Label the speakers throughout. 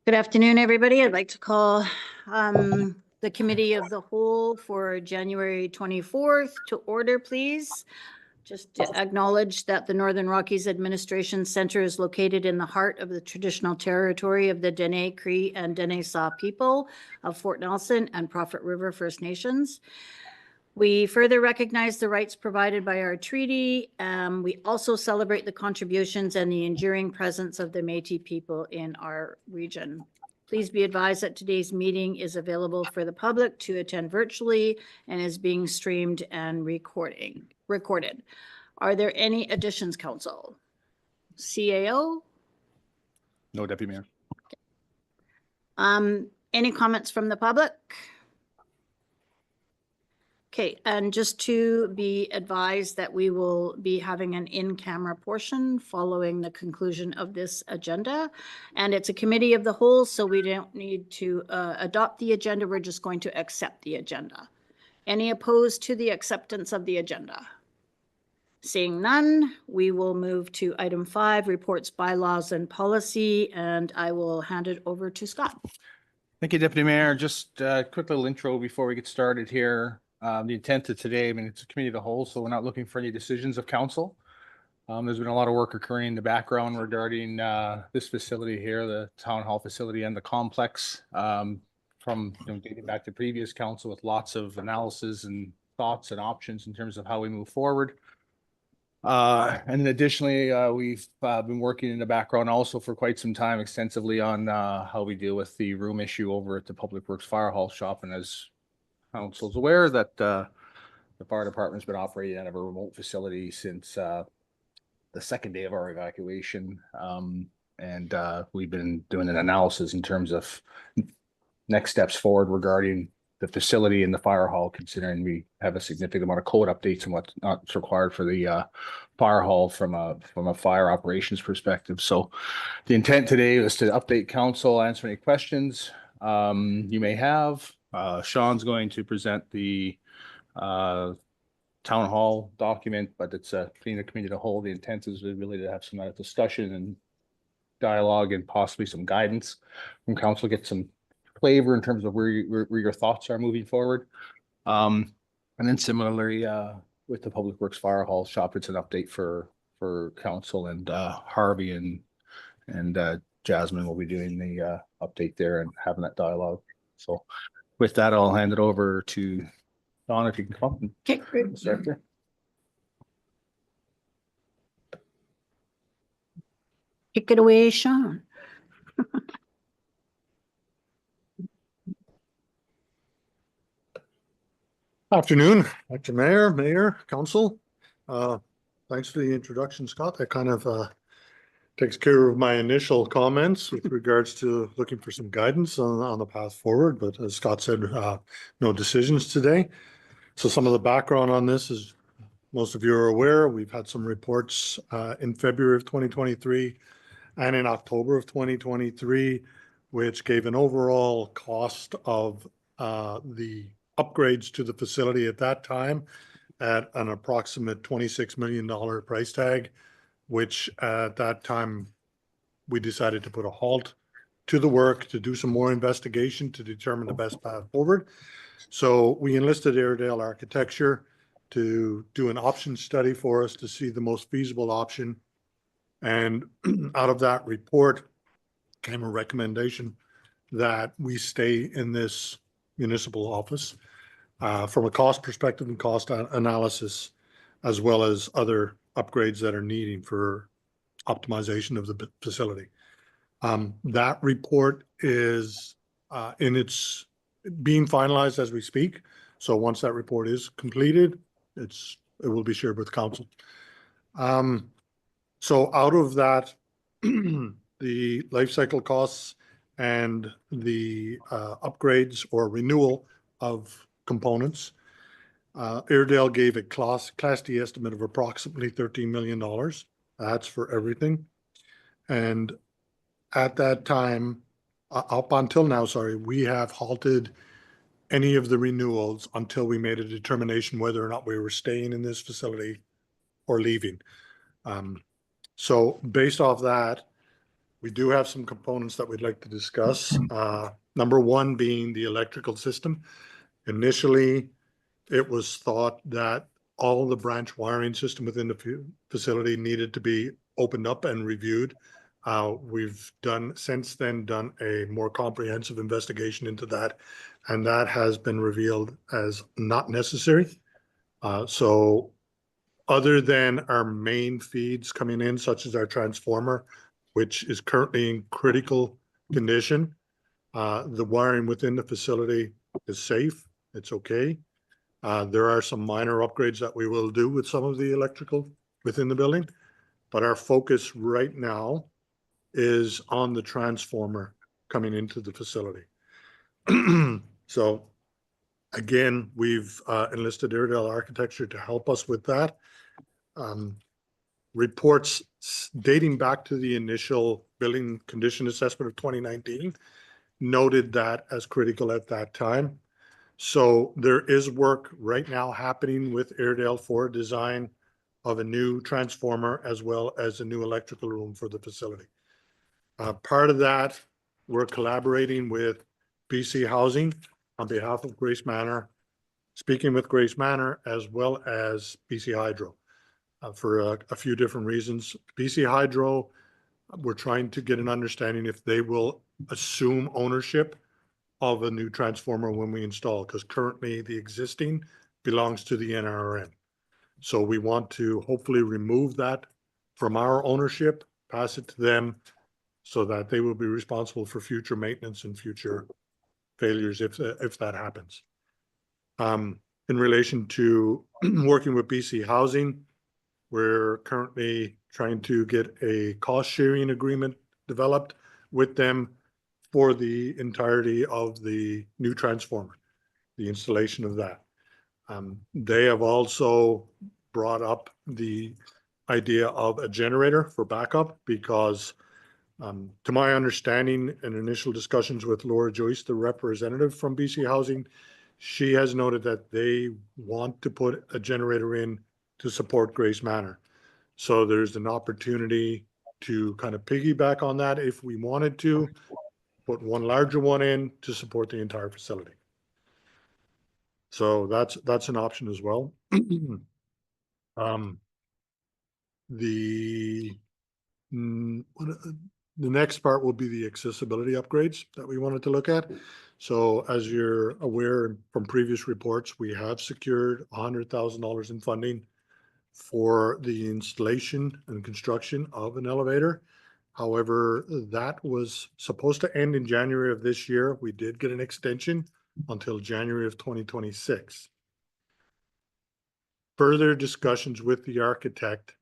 Speaker 1: Good afternoon, everybody. I'd like to call the Committee of the Whole for January 24th to order, please. Just to acknowledge that the Northern Rockies Administration Center is located in the heart of the traditional territory of the Dene, Cree, and Dene Sa people of Fort Nelson and Prophet River First Nations. We further recognize the rights provided by our treaty. We also celebrate the contributions and the enduring presence of the Métis people in our region. Please be advised that today's meeting is available for the public to attend virtually and is being streamed and recorded. Are there any additions, Council? CAO?
Speaker 2: No, Deputy Mayor.
Speaker 1: Any comments from the public? Okay, and just to be advised that we will be having an in-camera portion following the conclusion of this agenda. And it's a committee of the whole, so we don't need to adopt the agenda. We're just going to accept the agenda. Any opposed to the acceptance of the agenda? Seeing none, we will move to item 5, reports, bylaws, and policy, and I will hand it over to Scott.
Speaker 2: Thank you, Deputy Mayor. Just a quick little intro before we get started here. The intent of today, it's a committee of the whole, so we're not looking for any decisions of council. There's been a lot of work occurring in the background regarding this facility here, the town hall facility and the complex, from dating back to previous council with lots of analysis and thoughts and options in terms of how we move forward. And then additionally, we've been working in the background also for quite some time extensively on how we deal with the room issue over at the Public Works Fire Hall shop. And as council's aware that the fire department's been operating out of a remote facility since the second day of our evacuation. And we've been doing an analysis in terms of next steps forward regarding the facility and the fire hall, considering we have a significant amount of code updates and what's not required for the fire hall from a fire operations perspective. So the intent today is to update council, answer any questions you may have. Sean's going to present the town hall document, but it's a committee to hold. The intent is really to have some discussion and dialogue and possibly some guidance from council, get some flavor in terms of where your thoughts are moving forward. And then similarly with the Public Works Fire Hall shop, it's an update for council, and Harvey and Jasmine will be doing the update there and having that dialogue. So with that, I'll hand it over to Don, if you can come up and
Speaker 1: Okay, great.
Speaker 2: start there.
Speaker 1: Kick it away, Sean.
Speaker 3: Afternoon, Dr. Mayor, Council. Thanks for the introduction, Scott. That kind of takes care of my initial comments with regards to looking for some guidance on the path forward. But as Scott said, no decisions today. So some of the background on this is, most of you are aware, we've had some reports in February of 2023 and in October of 2023, which gave an overall cost of the upgrades to the facility at that time at an approximate $26 million price tag, which at that time we decided to put a halt to the work, to do some more investigation to determine the best path forward. So we enlisted Airedale Architecture to do an option study for us to see the most feasible option. And out of that report came a recommendation that we stay in this municipal office from a cost perspective and cost analysis, as well as other upgrades that are needed for optimization of the facility. That report is it's being finalized as we speak. So once that report is completed, it will be shared with council. So out of that, the life cycle costs and the upgrades or renewal of components, Airedale gave a Class D estimate of approximately $13 million. That's for everything. And at that time, up until now, we have halted any of the renewals until we made a determination whether or not we were staying in this facility or leaving. So based off that, we do have some components that we'd like to discuss. Number one being the electrical system. Initially, it was thought that all the branch wiring system within the facility needed to be opened up and reviewed. We've since then done a more comprehensive investigation into that, and that has been revealed as not necessary. So other than our main feeds coming in, such as our transformer, which is currently in critical condition, the wiring within the facility is safe. It's okay. There are some minor upgrades that we will do with some of the electrical within the building, but our focus right now is on the transformer coming into the facility. So again, we've enlisted Airedale Architecture to help us with that. Reports dating back to the initial building condition assessment of 2019 noted that as critical at that time. So there is work right now happening with Airedale for design of a new transformer as well as a new electrical room for the facility. Part of that, we're collaborating with BC Housing on behalf of Grace Manor, speaking with Grace Manor as well as BC Hydro for a few different reasons. BC Hydro, we're trying to get an understanding if they will assume ownership of a new transformer when we install, because currently the existing belongs to the NRN. So we want to hopefully remove that from our ownership, pass it to them, so that they will be responsible for future maintenance and future failures if that happens. In relation to working with BC Housing, we're currently trying to get a cost sharing agreement developed with them for the entirety of the new transformer, the installation of that. They have also brought up the idea of a generator for backup because to my understanding and initial discussions with Laura Joyce, the representative from BC Housing, she has noted that they want to put a generator in to support Grace Manor. So there's an opportunity to kind of piggyback on that if we wanted to, put one larger one in to support the entire facility. So that's an option as well. The next part will be the accessibility upgrades that we wanted to look at. So as you're aware from previous reports, we have secured $100,000 in funding for the installation and construction of an elevator. However, that was supposed to end in January of this year. We did get an extension until January of 2026. Further discussions with the architect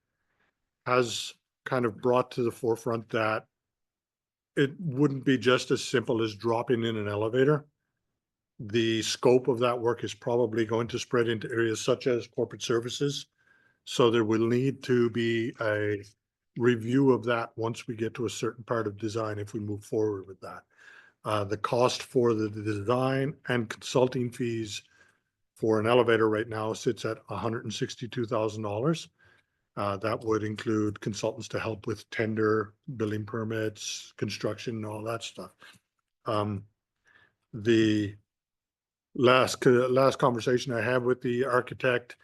Speaker 3: has kind of brought to the forefront that it wouldn't be just as simple as dropping in an elevator. The scope of that work is probably going to spread into areas such as corporate services. So there will need to be a review of that once we get to a certain part of design if we move forward with that. The cost for the design and consulting fees for an elevator right now sits at $162,000. That would include consultants to help with tender, building permits, construction, all that stuff. The last conversation I had with the architect,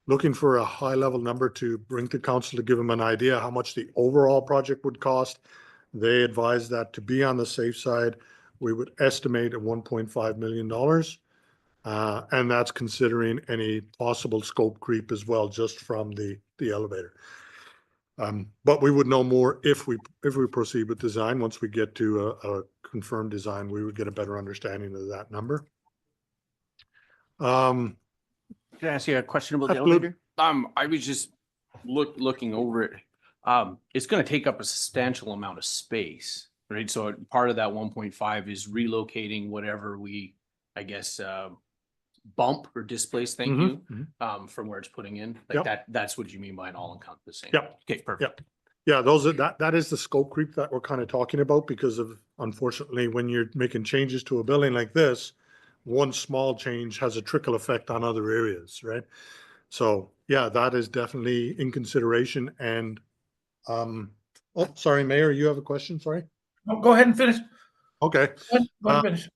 Speaker 3: looking for a high level number to bring to council to give them an idea how much the overall project would cost. They advised that to be on the safe side, we would estimate at $1.5 million. And that's considering any possible scope creep as well, just from the elevator. But we would know more if we proceed with design. Once we get to a confirmed design, we would get a better understanding of that number.
Speaker 4: Can I ask you a question about the
Speaker 3: Absolutely.
Speaker 4: elevator? I was just looking over it. It's going to take up a substantial amount of space, right? So part of that 1.5 is relocating whatever we, I guess, bump or displace, thank you, from where it's putting in. Like
Speaker 3: Yep.
Speaker 4: that's what you mean by an all encompassing.
Speaker 3: Yep.
Speaker 4: Okay, perfect.
Speaker 3: Yeah, that is the scope creep that we're kind of talking about, because of, unfortunately, when you're making changes to a building like this, one small change has a trickle effect on other areas, right? So yeah, that is definitely in consideration. And Oh, sorry, Mayor, you have a question? Sorry.
Speaker 5: Oh, go ahead and finish.
Speaker 3: Okay.
Speaker 5: Go ahead and finish.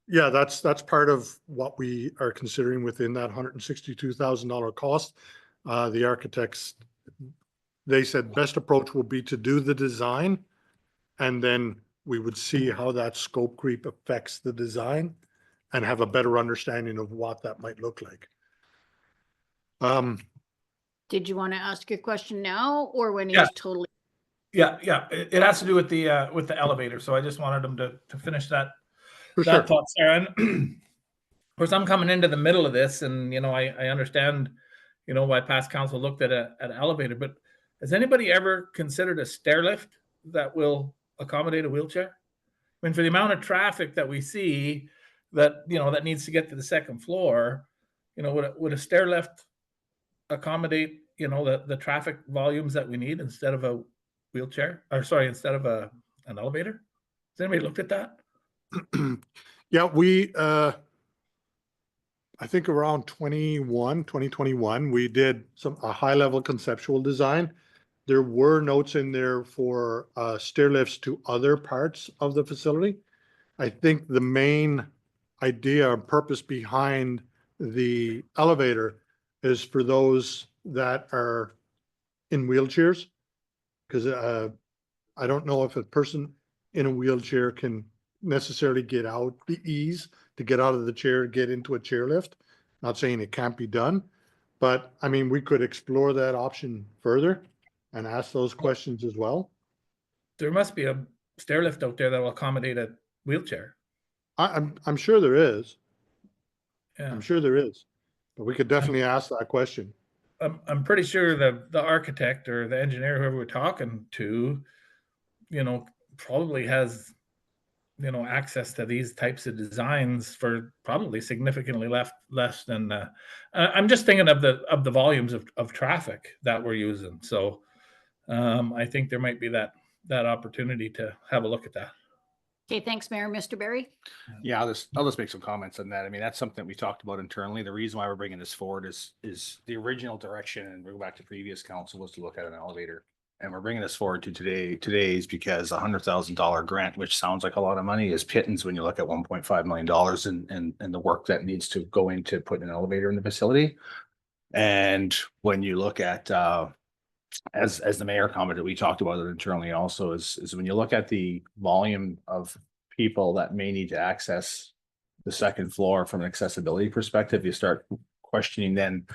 Speaker 3: Yeah, that's part of what we are considering within that $162,000 cost. The architects, they said best approach will be to do the design, and then we would see how that scope creep affects the design and have a better understanding of what that might look like.
Speaker 1: Did you want to ask your question now or when
Speaker 5: Yeah.
Speaker 1: he's totally?
Speaker 5: Yeah, it has to do with the elevator. So I just wanted them to finish that
Speaker 3: For
Speaker 5: that
Speaker 3: sure.
Speaker 5: thought, Sarah. And of course, I'm coming into the middle of this, and I understand, why past council looked at an elevator. But has anybody ever considered a stair lift that will accommodate a wheelchair? I mean, for the amount of traffic that we see, that that needs to get to the second floor, would a stair lift accommodate the traffic volumes that we need instead of a wheelchair, or sorry, instead of an elevator? Has anybody looked at that?
Speaker 3: Yeah, I think around 2021, we did a high level conceptual design. There were notes in there for stair lifts to other parts of the facility. I think the main idea or purpose behind the elevator is for those that are in wheelchairs. Because I don't know if a person in a wheelchair can necessarily get out the ease to get out of the chair, get into a chairlift. Not saying it can't be done, but I mean, we could explore that option further and ask those questions as well.
Speaker 5: There must be a stair lift out there that will accommodate a wheelchair.
Speaker 3: I'm sure there is.
Speaker 5: Yeah.
Speaker 3: I'm sure there is, but we could definitely ask that question.
Speaker 5: I'm pretty sure the architect or the engineer, whoever we're talking to, probably has, access to these types of designs for probably significantly less than. I'm just thinking of the volumes of traffic that we're using. So I think there might be that opportunity to have a look at that.
Speaker 1: Okay, thanks, Mayor. Mr. Barry?
Speaker 2: Yeah, I'll just make some comments on that. I mean, that's something that we talked about internally. The reason why we're bringing this forward is the original direction, and we go back to previous council, was to look at an elevator. And we're bringing this forward to today is because $100,000 grant, which sounds like a lot of money, is pittance when you look at $1.5 million and the work that needs to go into putting an elevator in the facility. And when you look at as the mayor commented, we talked about it internally also, is when you look at the volume of people that may need to access the second floor from an accessibility perspective, you start questioning then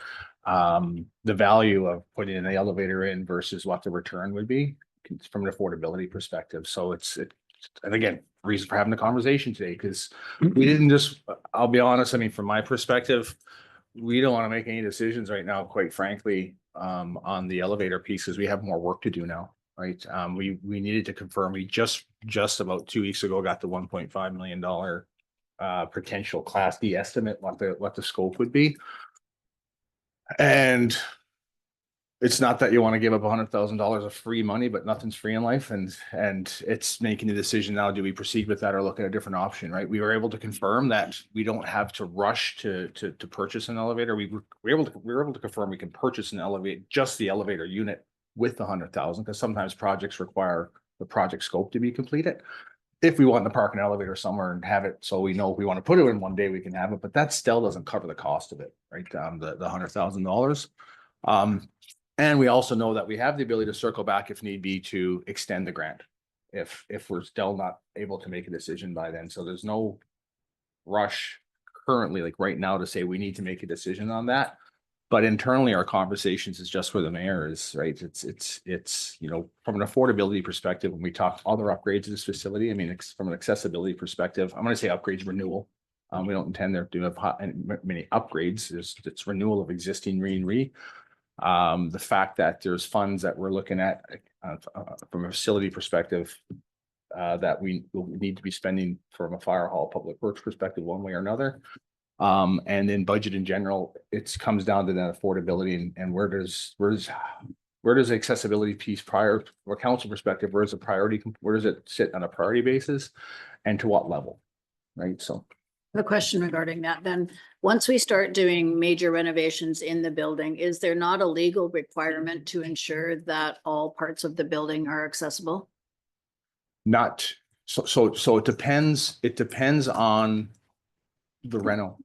Speaker 2: the value of putting an elevator in versus what the return would be from an affordability perspective. So and again, reason for having the conversation today, because we didn't just, I'll be honest, I mean, from my perspective, we don't want to make any decisions right now, quite frankly, on the elevator piece, because we have more work to do now, right? We needed to confirm, we just about 2 weeks ago got the $1.5 million potential Class D estimate, what the scope would be. And it's not that you want to give up $100,000 of free money, but nothing's free in life. And it's making the decision now, do we proceed with that or look at a different option, right? We were able to confirm that we don't have to rush to purchase an elevator. We were able to confirm we can purchase an elevator, just the elevator unit with the $100,000, because sometimes projects require the project scope to be completed. If we want to park an elevator somewhere and have it, so we know if we want to put it in one day, we can have it, but that still doesn't cover the cost of it, right? The $100,000. And we also know that we have the ability to circle back if need be to extend the grant if we're still not able to make a decision by then. So there's no rush currently, like right now, to say we need to make a decision on that. But internally, our conversations is just where the mayor is, right? It's from an affordability perspective, when we talk other upgrades to this facility, I mean, from an accessibility perspective, I'm going to say upgrades, renewal. We don't intend there to have many upgrades. It's renewal of existing the fact that there's funds that we're looking at from a facility perspective that we will need to be spending from a fire hall, public works perspective, one way or another. And in budget in general, it comes down to that affordability and where does the accessibility piece prior from a council perspective, where is the priority, where does it sit on a priority basis and to what level, right? So
Speaker 1: A question regarding that then. Once we start doing major renovations in the building, is there not a legal requirement to ensure that all parts of the building are accessible?
Speaker 2: Not, so it depends on the reno.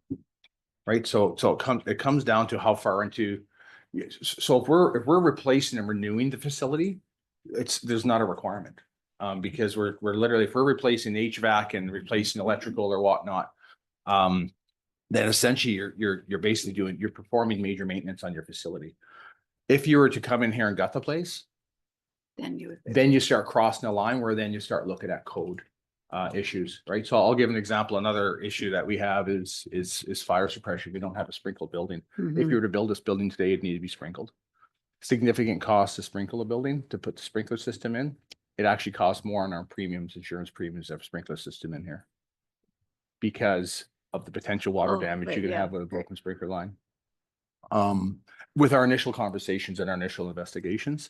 Speaker 2: Right, so it comes down to how far into, so if we're replacing and renewing the facility, there's not a requirement. Because we're literally, if we're replacing HVAC and replacing electrical or whatnot, then essentially you're basically you're performing major maintenance on your facility. If you were to come in here and gut the place,
Speaker 1: Then you would.
Speaker 2: then you start crossing the line where then you start looking at code issues, right? So I'll give an example. Another issue that we have is fire suppression. We don't have a sprinkled building. If you were to build this building today, it'd need to be sprinkled. Significant cost to sprinkle a building, to put the sprinkler system in. It actually costs more on our premiums, insurance premiums, to have a sprinkler system in here, because of the potential water
Speaker 1: Oh,
Speaker 2: damage
Speaker 1: right,
Speaker 2: you could
Speaker 1: yeah,
Speaker 2: have with a
Speaker 1: right.
Speaker 2: broken sprinkler line. With our initial conversations and our initial investigations.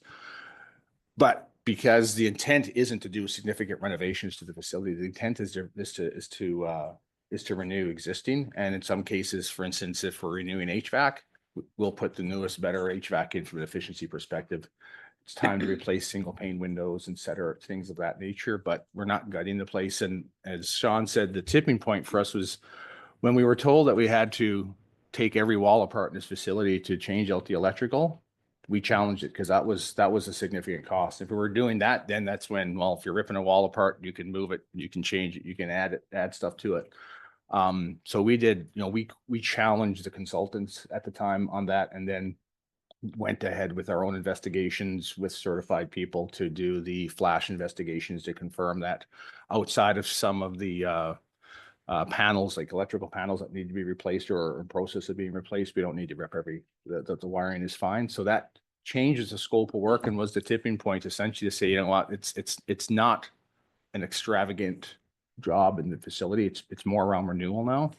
Speaker 2: But because the intent isn't to do significant renovations to the facility, the intent is to renew existing. And in some cases, for instance, if we're renewing HVAC, we'll put the newest, better HVAC in from an efficiency perspective. It's time to replace single pane windows and cetera, things of that nature, but we're not gutting the place. And as Sean said, the tipping point for us was when we were told that we had to take every wall apart in this facility to change out the electrical. We challenged it because that was a significant cost. If we were doing that, then that's when, well, if you're ripping a wall apart, you can move it, you can change it, you can add stuff to it. So we did, we challenged the consultants at the time on that, and then went ahead with our own investigations with certified people to do the flash investigations to confirm that outside of some of the panels, like electrical panels that need to be replaced or in process of being replaced, we don't need to rip the wiring is fine. So that changes the scope of work and was the tipping point essentially to say, you know what, it's not an extravagant job in the facility. It's more around renewal now.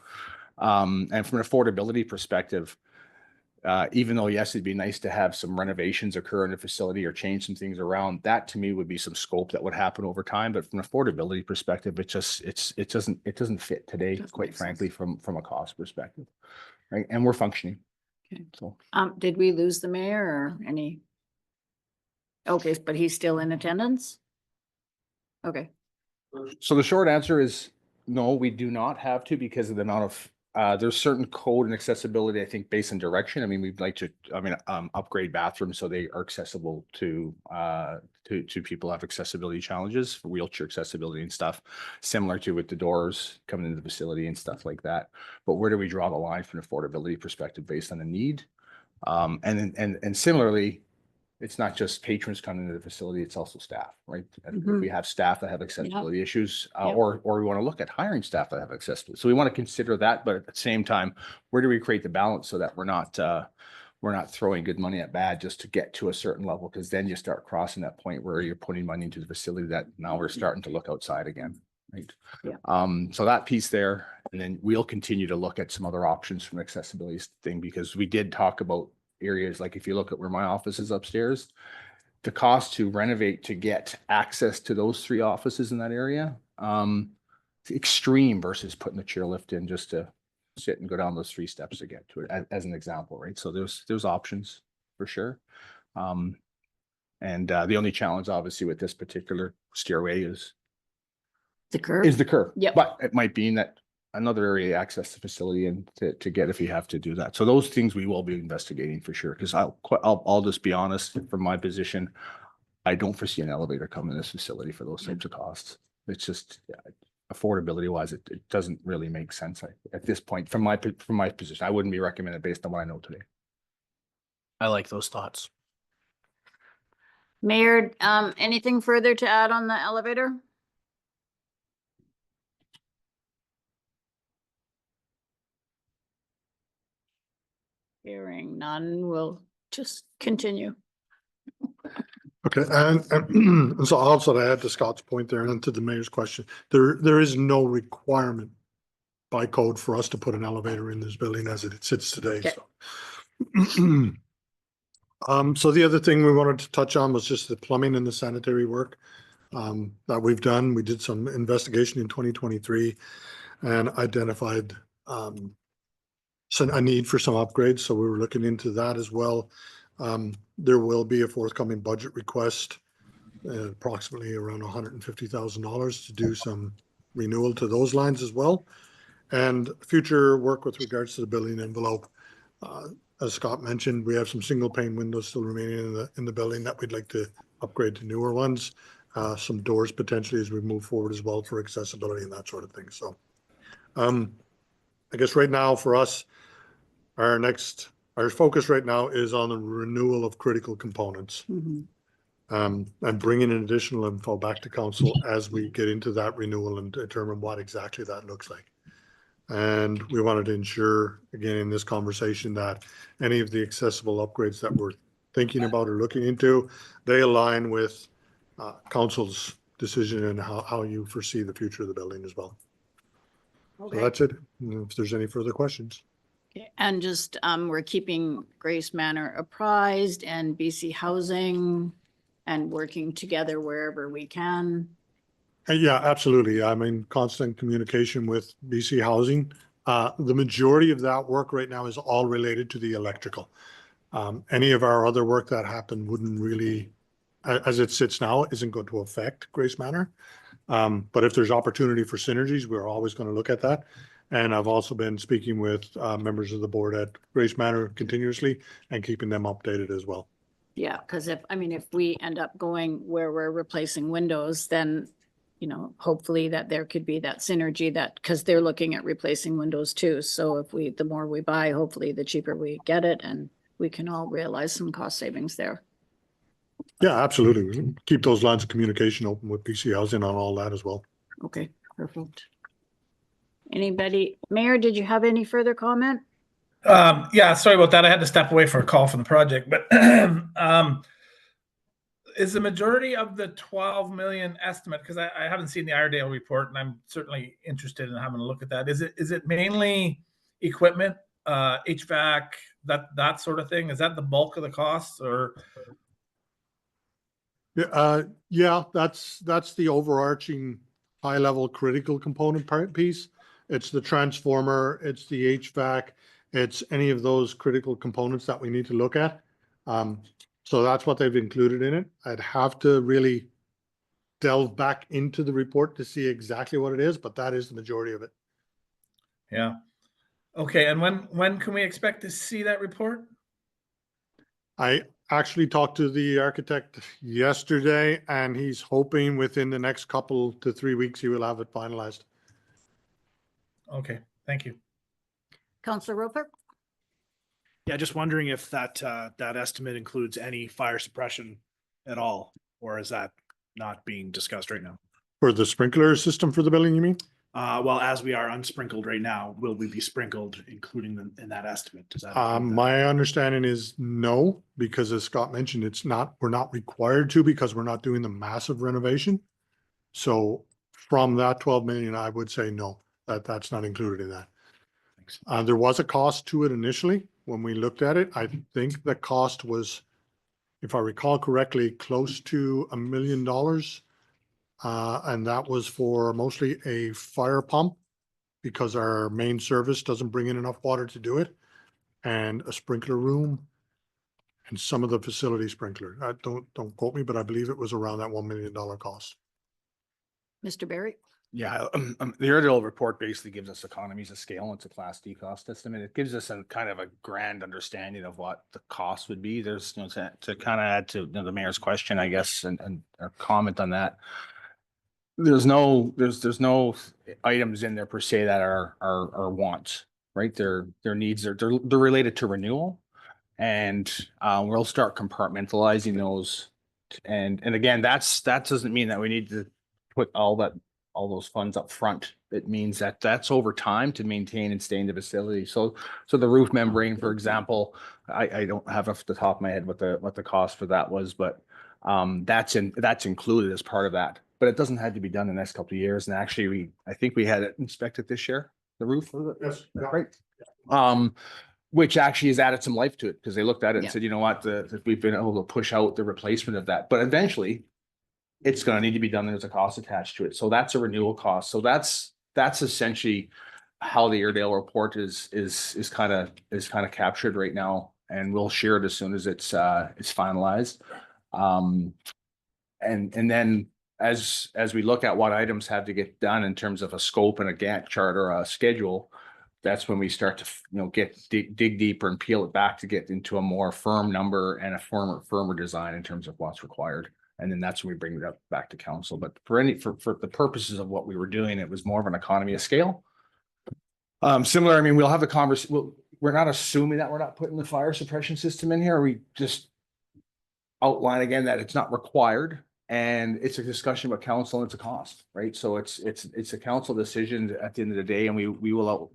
Speaker 2: And from an affordability perspective, even though, yes, it'd be nice to have some renovations occur in the facility or change some things around, that to me would be some scope that would happen over time. But from an affordability perspective, it doesn't fit today,
Speaker 1: Doesn't
Speaker 2: quite
Speaker 1: make
Speaker 2: frankly, from a cost perspective. Right. And we're functioning.
Speaker 1: Okay.
Speaker 2: So
Speaker 1: Did we lose the mayor or any? Okay, but he's still in attendance? Okay,
Speaker 2: So the short answer is no, we do not have to, because of the amount of, there's certain code and accessibility, I think, based on direction. I mean, we'd like to, upgrade bathrooms so they are accessible to people who have accessibility challenges, wheelchair accessibility and stuff, similar to with the doors coming into the facility and stuff like that. But where do we draw the line from an affordability perspective based on the need? And similarly, it's not just patrons coming into the facility, it's also staff, right? And if we have staff that have accessibility issues,
Speaker 1: Yep.
Speaker 2: or we want to look at hiring staff that have accessibility. So we want to consider that, but at the same time, where do we create the balance so that we're not throwing good money at bad just to get to a certain level? Because then you start crossing that point where you're putting money into the facility that now we're starting to look outside again, right?
Speaker 1: Yeah.
Speaker 2: So that piece there, and then we'll continue to look at some other options from accessibility thing, because we did talk about areas, like if you look at where my office is upstairs, the cost to renovate to get access to those 3 offices in that area, extreme versus putting the chairlift in just to sit and go down those 3 steps to get to it, as an example, right? So there's options for sure. And the only challenge obviously with this particular stairway is
Speaker 1: the curve.
Speaker 2: the curve.
Speaker 1: Yep.
Speaker 2: But it might be in that another area access the facility and to get if you have to do that. So those things we will be investigating for sure. Because I'll just be honest, from my position, I don't foresee an elevator coming in this facility for those types of costs. It's just affordability wise, it doesn't really make sense at this point from my position. I wouldn't be recommended based on what I know today.
Speaker 4: I like those thoughts.
Speaker 1: Mayor, anything further to add on the elevator? Hearing none, we'll just continue.
Speaker 3: Okay, and so also to add to Scott's point there and to the mayor's question, there is no requirement by code for us to put an elevator in this building as it sits today,
Speaker 1: Okay.
Speaker 3: so. So the other thing we wanted to touch on was just the plumbing and the sanitary work that we've done. We did some investigation in 2023. and identified a need for some upgrades, so we were looking into that as well. There will be a forthcoming budget request, approximately around $150,000 to do some renewal to those lines as well. And future work with regards to the building envelope. As Scott mentioned, we have some single pane windows still remaining in the building that we'd like to upgrade to newer ones. Some doors potentially as we move forward as well for accessibility and that sort of thing. So I guess right now for us, our focus right now is on the renewal of critical components. And bringing in additional info back to council as we get into that renewal and determine what exactly that looks like. And we wanted to ensure, again, in this conversation, that any of the accessible upgrades that we're thinking about or looking into, they align with council's decision and how you foresee the future of the building as well. So that's it. If there's any further questions.
Speaker 1: Okay, and just, we're keeping Grace Manor apprised and BC Housing and working together wherever we can.
Speaker 3: Yeah, absolutely. I'm in constant communication with BC Housing. The majority of that work right now is all related to the electrical. Any of our other work that happened wouldn't really, as it sits now, isn't going to affect Grace Manor. But if there's opportunity for synergies, we're always going to look at that. And I've also been speaking with members of the board at Grace Manor continuously and keeping them updated as well.
Speaker 1: Yeah, because if we end up going where we're replacing windows, then, hopefully that there could be that synergy because they're looking at replacing windows too. So the more we buy, hopefully the cheaper we get it and we can all realize some cost savings there.
Speaker 3: Yeah, absolutely. We keep those lines of communication open with BC Housing on all that as well.
Speaker 1: Okay, perfect. Anybody, Mayor, did you have any further comment?
Speaker 5: Yeah, sorry about that. I had to step away for a call from the project, but is the majority of the 12 million estimate, because I haven't seen the Iredale report and I'm certainly interested in having a look at that. Is it mainly equipment, HVAC, that sort of thing? Is that the bulk of the costs or?
Speaker 3: Yeah, that's the overarching high level critical component piece. It's the transformer, it's the HVAC, it's any of those critical components that we need to look at. So that's what they've included in it. I'd have to really delve back into the report to see exactly what it is, but that is the majority of it.
Speaker 5: Yeah. Okay. And when can we expect to see that report?
Speaker 3: I actually talked to the architect yesterday and he's hoping within the next couple to 3 weeks, he will have it finalized.
Speaker 5: Okay. Thank you.
Speaker 1: Councillor Roper?
Speaker 6: Yeah, just wondering if that estimate includes any fire suppression at all, or is that not being discussed right now?
Speaker 3: For the sprinkler system for the building, you mean?
Speaker 6: Well, as we are unsprinkled right now, will we be sprinkled, including them in that estimate? Does that include that?
Speaker 3: My understanding is no, because as Scott mentioned, we're not required to because we're not doing the massive renovation. So from that 12 million, I would say no, that's not included in that.
Speaker 6: Thanks.
Speaker 3: There was a cost to it initially. When we looked at it, I think the cost was, if I recall correctly, close to $1 million. And that was for mostly a fire pump because our main service doesn't bring in enough water to do it, and a sprinkler room and some of the facility sprinkler. Don't quote me, but I believe it was around that $1 million cost.
Speaker 1: Mr. Barry?
Speaker 2: Yeah, the Iredale report basically gives us economies of scale. It's a Class D cost estimate. It gives us a kind of a grand understanding of what the cost would be. There's, to kind of add to the mayor's question, I guess, and or comment on that. There's no items in there per se that are wants, right? Their needs they're related to renewal, and we'll start compartmentalizing those. And again, that doesn't mean that we need to put all those funds up front. It means that that's over time to maintain and stay in the facility. So the roof membrane, for example, I don't have off the top of my head what the cost for that was, but that's included as part of that. But it doesn't have to be done in the next couple of years. And actually, I think we had it inspected this year, the roof.
Speaker 3: Yes.
Speaker 2: Right. Which actually has added some life to it because they looked at it and
Speaker 1: Yeah.
Speaker 2: said, you know what, we've been able to push out the replacement of that. But eventually, it's going to need to be done. There's a cost attached to it. So that's a renewal cost. So that's that's essentially how the Airedale report is kind of captured right now, and we'll share it as soon as it's finalized. And then as we look at what items have to get done in terms of a scope and a Gantt chart or a schedule, that's when we start to, dig deeper and peel it back to get into a more firm number and a firmer design in terms of what's required. And then that's when we bring it up back to council. But for the purposes of what we were doing, it was more of an economy of scale. Similar, I mean, we'll have the conversation. We're not assuming that we're not putting the fire suppression system in here. We just outline again that it's not required, and it's a discussion about council and it's a cost, right? So it's a council decision at the end of the day, and we will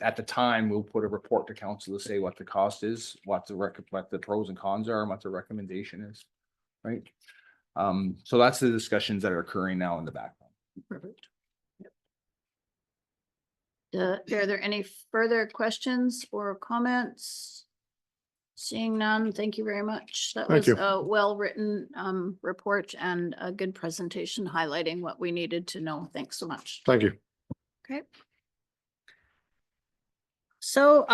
Speaker 2: at the time we'll put a report to council to say what the cost is, what the pros and cons are, and what the recommendation is, right? So that's the discussions that are occurring now in the background.
Speaker 1: Perfect. Are there any further questions or comments? Seeing none, thank you very much. That
Speaker 3: Thank
Speaker 1: was
Speaker 3: you.
Speaker 1: a well-written report and a good presentation highlighting what we needed to know. Thanks so much.
Speaker 3: Thank you.
Speaker 1: Okay. So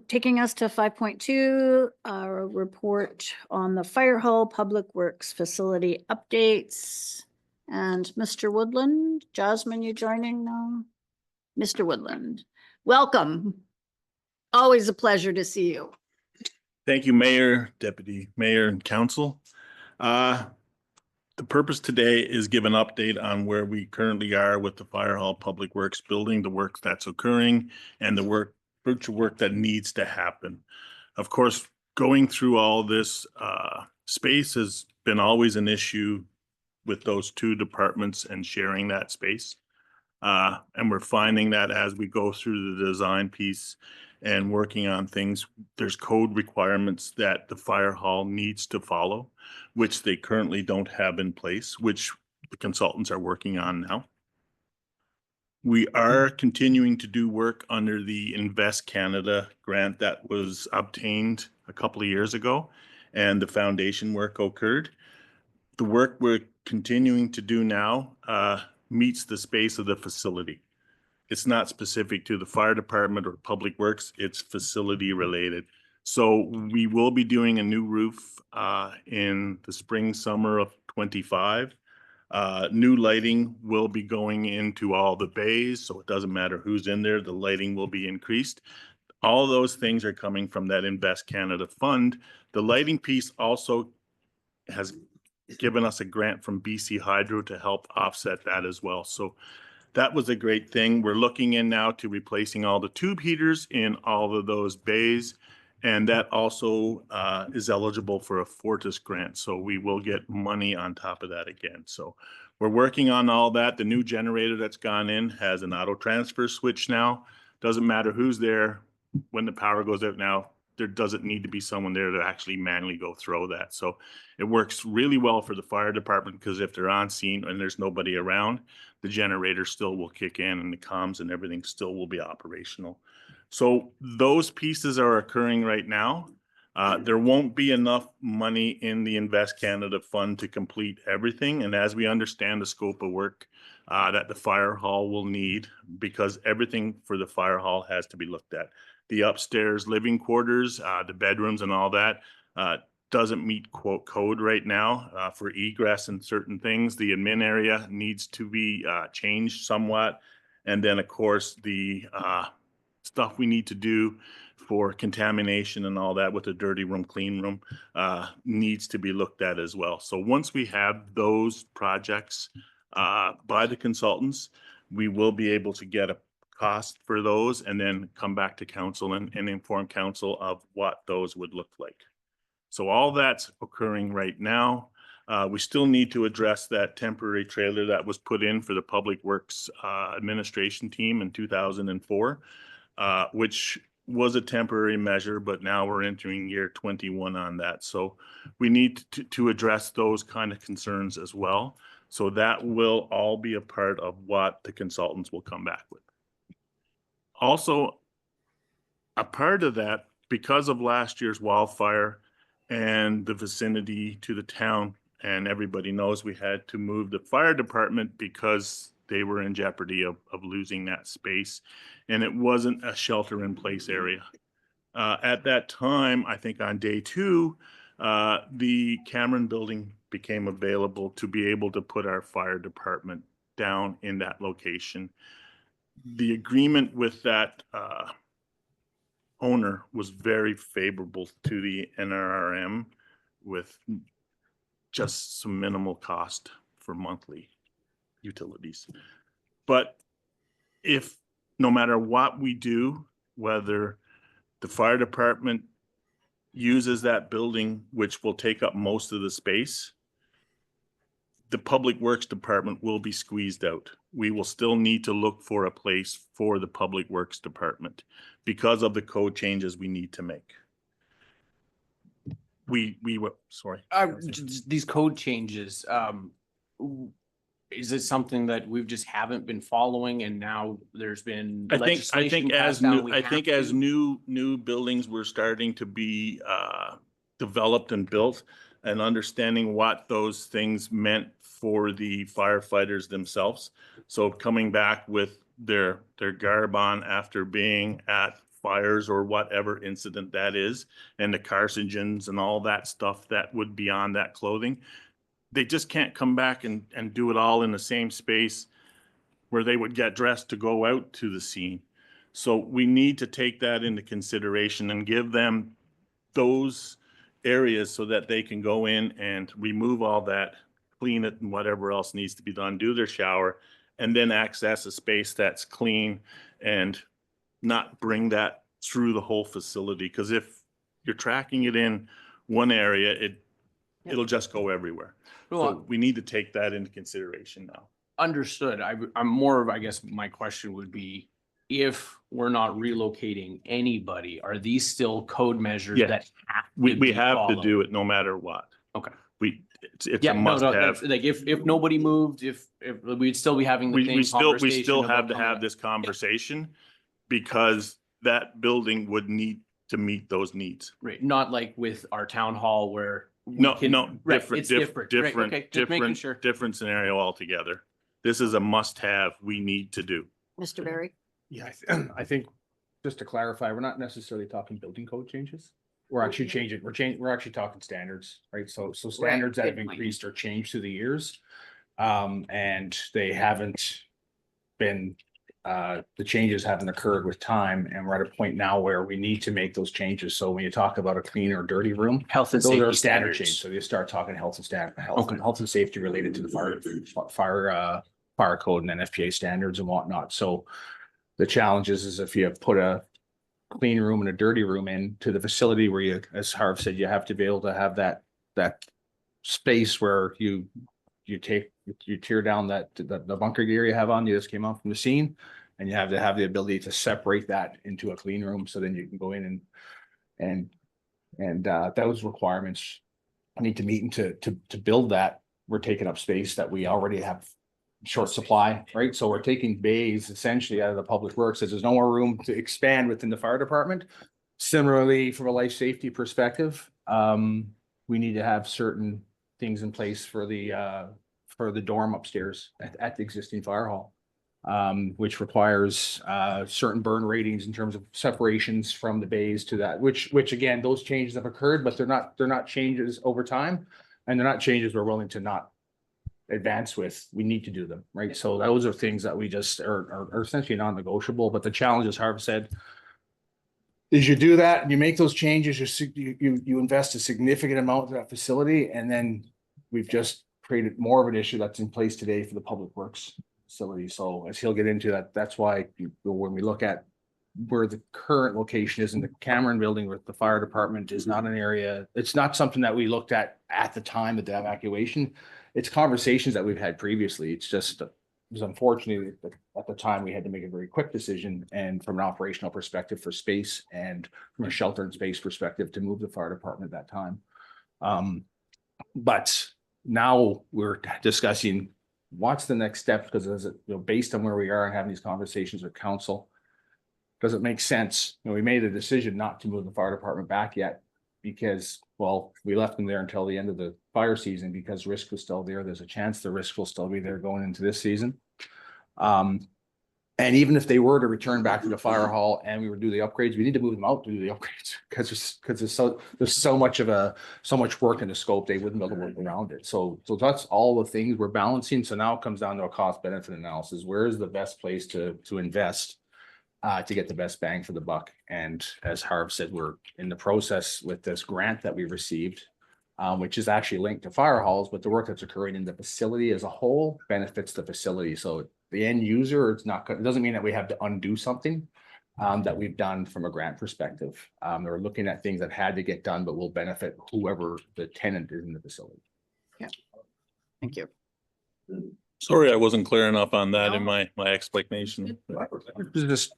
Speaker 1: taking us to 5.2, our report on the fire hall public works facility updates. And Mr. Woodland, Jasmine, you joining now? Mr. Woodland, welcome. Always a pleasure to see you.
Speaker 7: Thank you, Mayor, Deputy Mayor, and Council. The purpose today is give an update on where we currently are with the Fire Hall Public Works building, the work that's occurring, and the future work that needs to happen. Of course, going through all this space has been always an issue with those two departments and sharing that space. And we're finding that as we go through the design piece and working on things, there's code requirements that the fire hall needs to follow, which they currently don't have in place, which the consultants are working on now. We are continuing to do work under the Invest Canada grant that was obtained a couple of years ago, and the foundation work occurred. The work we're continuing to do now meets the space of the facility. It's not specific to the fire department or public works, it's facility related. So we will be doing a new roof in the spring, summer of 25. New lighting will be going into all the bays, so it doesn't matter who's in there, the lighting will be increased. All those things are coming from that Invest Canada fund. The lighting piece also has given us a grant from BC Hydro to help offset that as well. So that was a great thing. We're looking in now to replacing all the tube heaters in all of those bays. And that also is eligible for a Fortis grant. So we will get money on top of that again. So we're working on all that. The new generator that's gone in has an auto transfer switch now. Doesn't matter who's there. When the power goes out now, there doesn't need to be someone there to actually manually go throw that. So it works really well for the fire department because if they're on scene and there's nobody around, the generator still will kick in and the comms and everything still will be operational. So those pieces are occurring right now. There won't be enough money in the Invest Canada fund to complete everything. And as we understand the scope of work that the fire hall will need, because everything for the fire hall has to be looked at. The upstairs living quarters, the bedrooms and all that doesn't meet quote code right now for egress and certain things. The admin area needs to be changed somewhat. And then of course the stuff we need to do for contamination and all that with the dirty room, clean room needs to be looked at as well. So once we have those projects by the consultants, we will be able to get a cost for those and then come back to council and inform council of what those would look like. So all that's occurring right now. We still need to address that temporary trailer that was put in for the Public Works administration team in 2004, which was a temporary measure, but now we're entering year 21 on that. So we need to address those kind of concerns as well. So that will all be a part of what the consultants will come back with. Also, a part of that, because of last year's wildfire and the vicinity to the town, and everybody knows we had to move the fire department because they were in jeopardy of losing that space. And it wasn't a shelter in place area. At that time, I think on day 2, the Cameron building became available to be able to put our fire department down in that location. The agreement with that owner was very favorable to the NRRM with just some minimal cost for monthly utilities. But if, no matter what we do, whether the fire department uses that building, which will take up most of the space, the Public Works Department will be squeezed out. We will still need to look for a place for the Public Works Department because of the code changes we need to make. Sorry.
Speaker 4: These code changes, is it something that we've just haven't been following and now there's been
Speaker 7: I think
Speaker 4: legislation
Speaker 7: as
Speaker 4: passed down,
Speaker 7: new,
Speaker 4: we
Speaker 7: I
Speaker 4: have
Speaker 7: think as
Speaker 4: to?
Speaker 7: new buildings were starting to be developed and built, and understanding what those things meant for the firefighters themselves. So coming back with their garb on after being at fires or whatever incident that is, and the carcinogens and all that stuff that would be on that clothing, they just can't come back and do it all in the same space where they would get dressed to go out to the scene. So we need to take that into consideration and give them those areas so that they can go in and remove all that, clean it and whatever else needs to be done, do their shower, and then access a space that's clean and not bring that through the whole facility. Because if you're tracking it in one area, it'll just go everywhere. So we need to take that into consideration now.
Speaker 4: Understood. I'm more of, I guess my question would be, if we're not relocating anybody, are these still code measures
Speaker 7: Yes.
Speaker 4: that have to
Speaker 7: We
Speaker 4: be
Speaker 7: have to
Speaker 4: followed?
Speaker 7: do it no matter what.
Speaker 4: Okay.
Speaker 7: It's
Speaker 4: Yeah,
Speaker 7: a
Speaker 4: no,
Speaker 7: must
Speaker 4: no,
Speaker 7: have.
Speaker 4: that's like if nobody moved, if we'd still be having the
Speaker 7: We
Speaker 4: same
Speaker 7: still
Speaker 4: conversation
Speaker 7: have
Speaker 4: about
Speaker 7: to have this conversation because that building would need to meet those needs.
Speaker 4: Right, not like with our town hall where. we
Speaker 7: No,
Speaker 4: can-
Speaker 7: no,
Speaker 4: right,
Speaker 7: different,
Speaker 4: it's
Speaker 7: different,
Speaker 4: Right,
Speaker 7: different,
Speaker 4: okay, just making sure.
Speaker 7: different scenario altogether. This is a must have we need to do.
Speaker 1: Mr. Barry?
Speaker 2: Yeah, I think, just to clarify, we're not necessarily talking building code changes. We're actually changing, we're actually talking standards, right? So standards that have
Speaker 1: good point.
Speaker 2: increased or changed through the years. And they haven't been, the changes haven't occurred with time, and we're at a point now where we need to make those changes. So when you talk about a clean or dirty room,
Speaker 4: Health and
Speaker 2: those are
Speaker 4: safety
Speaker 2: standard
Speaker 4: standards.
Speaker 2: change. So you start talking health and
Speaker 4: Okay.
Speaker 2: health and safety related to the fire code and NFPA standards and whatnot. So the challenge is if you put a clean room and a dirty room into the facility where you, as Harv said, you have to be able to have that space where you tear down the bunker gear you have on, you just came out from the scene, and you have to have the ability to separate that into a clean room. So then you can go in and those requirements need to meet, and to build that, we're taking up space that we already have short supply, right? So we're taking bays essentially out of the public works, as there's no more room to expand within the fire department. Similarly, from a life safety perspective, we need to have certain things in place for the dorm upstairs at the existing fire hall. Which requires certain burn ratings in terms of separations from the bays to that, which again, those changes have occurred, but they're not changes over time. And they're not changes we're willing to not advance with. We need to do them, right? So those are things that we just are essentially non-negotiable. But the challenge, as Harv said, is you do that and you make those changes, you invest a significant amount in that facility, and then we've just created more of an issue that's in place today for the public works facility. So as he'll get into that, that's why when we look at where the current location is in the Cameron building with the fire department is not an area, it's not something that we looked at the time of the evacuation. It's conversations that we've had previously. It's just, it was unfortunately at the time we had to make a very quick decision, and from an operational perspective for space and from a shelter and space perspective to move the fire department at that time. But now we're discussing what's the next step, because as based on where we are and having these conversations with council, does it make sense? We made a decision not to move the fire department back yet because, well, we left them there until the end of the fire season because risk was still there. There's a chance the risk will still be there going into this season. And even if they were to return back to the fire hall and we were to do the upgrades, we need to move them out to do the upgrades because there's so much work in the scope, they wouldn't be able to work around it. So that's all the things we're balancing. So now it comes down to a cost benefit analysis. Where is the best place to invest to get the best bang for the buck? And as Harv said, we're in the process with this grant that we received, which is actually linked to fire halls, but the work that's occurring in the facility as a whole benefits the facility. So the end user, it doesn't mean that we have to undo something that we've done from a grant perspective. We're looking at things that had to get done, but will benefit whoever the tenant is in the facility.
Speaker 1: Thank you.
Speaker 7: Sorry, I wasn't clear enough on that in
Speaker 1: No.
Speaker 7: my explanation.
Speaker 2: It's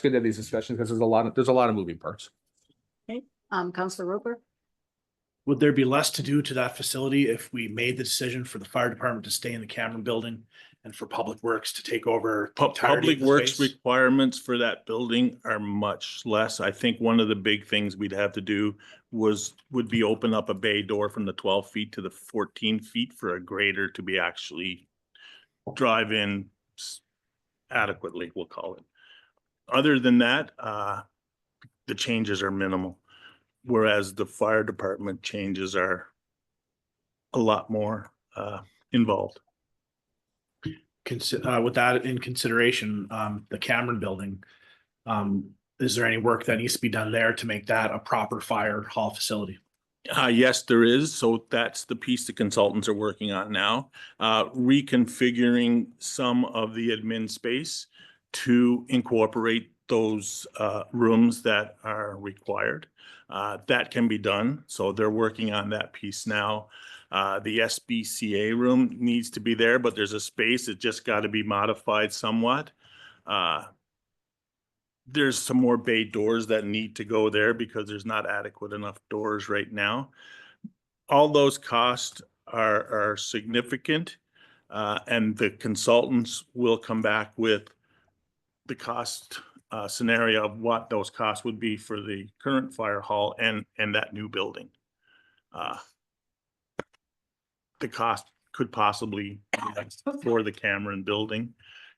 Speaker 2: good to have these discussions because there's a lot of moving parts.
Speaker 1: Councillor Roper?
Speaker 6: Would there be less to do to that facility if we made the decision for the fire department to stay in the Cameron building and for Public Works to take over? the entirety of
Speaker 7: Public
Speaker 6: the
Speaker 7: Works
Speaker 6: space?
Speaker 7: requirements for that building are much less. I think one of the big things we'd have to do would be open up a bay door from the 12 feet to the 14 feet for a grader to be actually drive in adequately, we'll call it. Other than that, the changes are minimal. Whereas the fire department changes are a lot more involved.
Speaker 6: With that in consideration, the Cameron building, is there any work that needs to be done there to make that a proper fire hall facility?
Speaker 7: Yes, there is. So that's the piece the consultants are working on now. Reconfiguring some of the admin space to incorporate those rooms that are required. That can be done. So they're working on that piece now. The SBCA room needs to be there, but there's a space that just got to be modified somewhat. There's some more bay doors that need to go there because there's not adequate enough doors right now. All those costs are significant, and the consultants will come back with the cost scenario of what those costs would be for the current fire hall and that new building. The cost could possibly be for the Cameron building.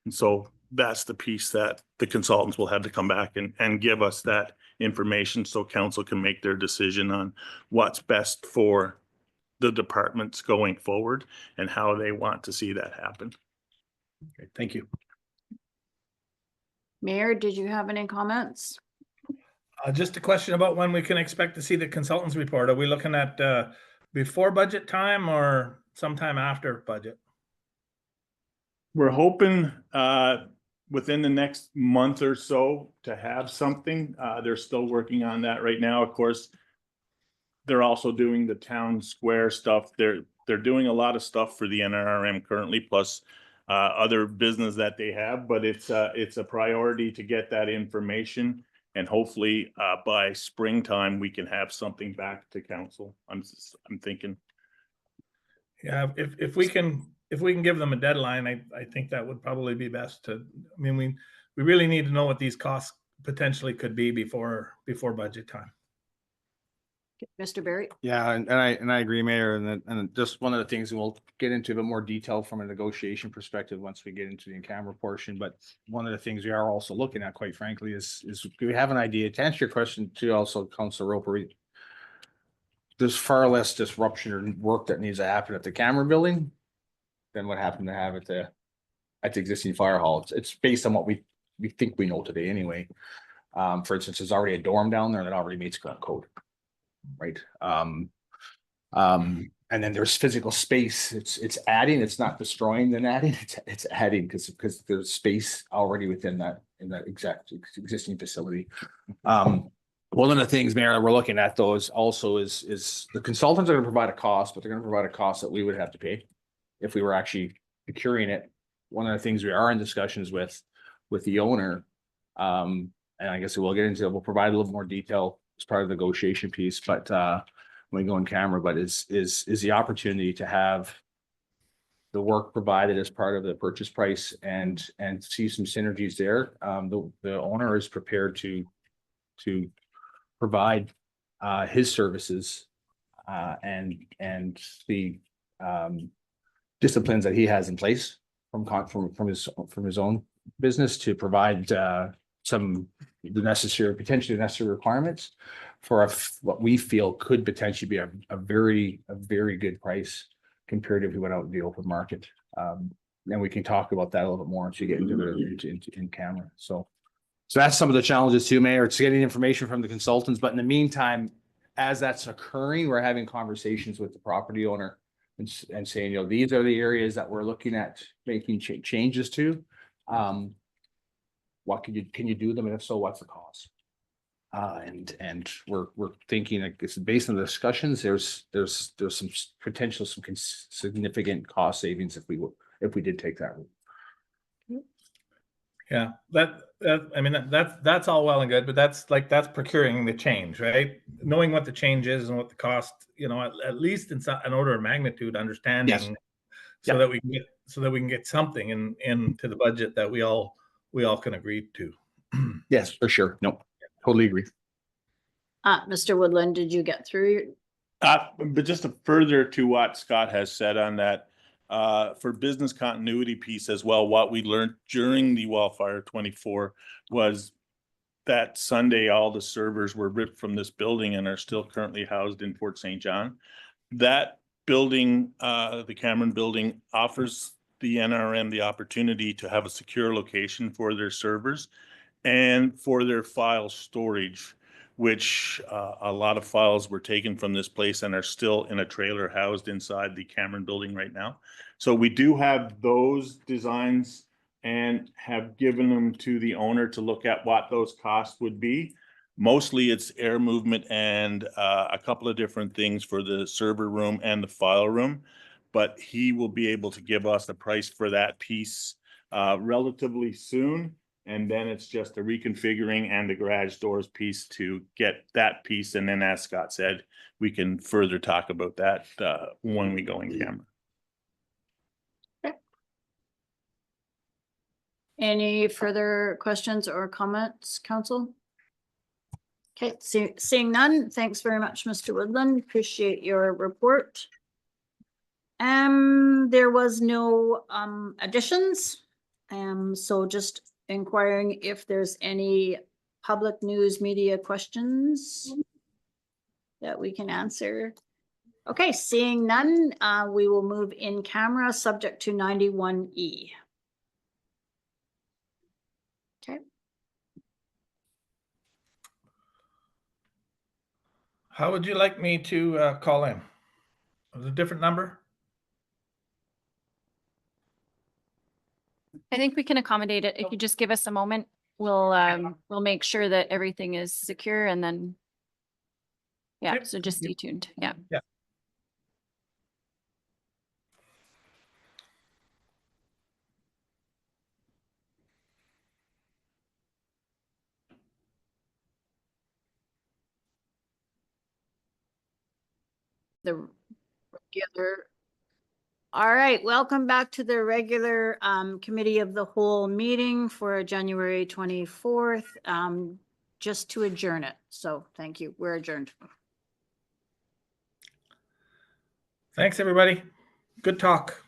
Speaker 7: And so that's the piece that the consultants will have to come back and give us that information so council can make their decision on what's best for the departments going forward and how they want to see that happen.
Speaker 6: Okay, thank you.
Speaker 1: Mayor, did you have any comments?
Speaker 5: Just a question about when we can expect to see the consultants report. Are we looking at before budget time or sometime after budget?
Speaker 7: We're hoping within the next month or so to have something. They're still working on that right now. Of course, they're also doing the town square stuff. They're doing a lot of stuff for the NRRM currently, plus other business that they have, but it's a priority to get that information. And hopefully by springtime, we can have something back to council. I'm thinking.
Speaker 5: Yeah, if we can give them a deadline, I think that would probably be best to, I mean, we really need to know what these costs potentially could be before budget time.
Speaker 1: Mr. Barry?
Speaker 2: Yeah, and I agree, Mayor, and just one of the things, and we'll get into a bit more detail from a negotiation perspective once we get into the in-camera portion, but one of the things we are also looking at, quite frankly, is do we have an idea, to answer your question too, also, Councilor Roper, there's far less disruption or work that needs to happen at the camera building than what happened to have at the existing fire hall. It's based on what we think we know today anyway. For instance, there's already a dorm down there that already meets current code. Right. And then there's physical space. It's adding, it's not destroying than adding, it's adding because there's space already within that exact existing facility. One of the things, Mayor, that we're looking at those also is the consultants are going to provide a cost, but they're going to provide a cost that we would have to pay if we were actually procuring it. One of the things we are in discussions with the owner, and I guess we'll provide a little more detail as part of the negotiation piece, but when we go in camera, but is the opportunity to have the work provided as part of the purchase price and see some synergies there. The owner is prepared to provide his services and the disciplines that he has in place from his own business to provide some potentially necessary requirements for what we feel could potentially be a very good price compared to if we went out in the open market. And we can talk about that a little bit more once you get in camera. So that's some of the challenges too, Mayor. It's getting information from the consultants, but in the meantime, as that's occurring, we're having conversations with the property owner and saying, you know, these are the areas that we're looking at making changes to. What can you do them? And if so, what's the cost? And we're thinking, like, this is based on the discussions, there's some potential, some significant cost savings if we did take that route.
Speaker 5: Yeah, I mean, that's all well and good, but that's procuring the change, right? Knowing what the change is and what the cost, you know, at least in an order of magnitude, understanding,
Speaker 2: Yes.
Speaker 5: so that we can get something into the budget that we all can agree to.
Speaker 2: Yes, for sure. No, totally agree.
Speaker 1: Mr. Woodland, did you get through?
Speaker 7: But just to further to what Scott has said on that, for business continuity piece as well, what we learned during the Wildfire 24 was that Sunday, all the servers were ripped from this building and are still currently housed in Fort St. John. That building, the Cameron building, offers the NRM the opportunity to have a secure location for their servers and for their file storage, which a lot of files were taken from this place and are still in a trailer housed inside the Cameron building right now. So we do have those designs and have given them to the owner to look at what those costs would be. Mostly it's air movement and a couple of different things for the server room and the file room, but he will be able to give us the price for that piece relatively soon. And then it's just a reconfiguring and the garage doors piece to get that piece. And then, as Scott said, we can further talk about that when we go in camera.
Speaker 1: Any further questions or comments, council? Okay, seeing none, thanks very much, Mr. Woodland. Appreciate your report. There was no additions. So just inquiring if there's any public news media questions that we can answer. Okay, seeing none, we will move in camera subject to 91E. Okay.
Speaker 5: How would you like me to call in? Is it a different number?
Speaker 8: I think we can accommodate it. If you just give us a moment, we'll make sure that everything is secure and then. Yeah,
Speaker 5: Yep.
Speaker 8: so just stay tuned. Yeah.
Speaker 5: Yeah.
Speaker 1: The regular. All right, welcome back to the regular committee of the whole meeting for January 24th, just to adjourn it. So thank you. We're adjourned.
Speaker 5: Thanks, everybody. Good talk.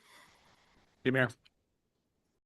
Speaker 2: Hey, Mayor.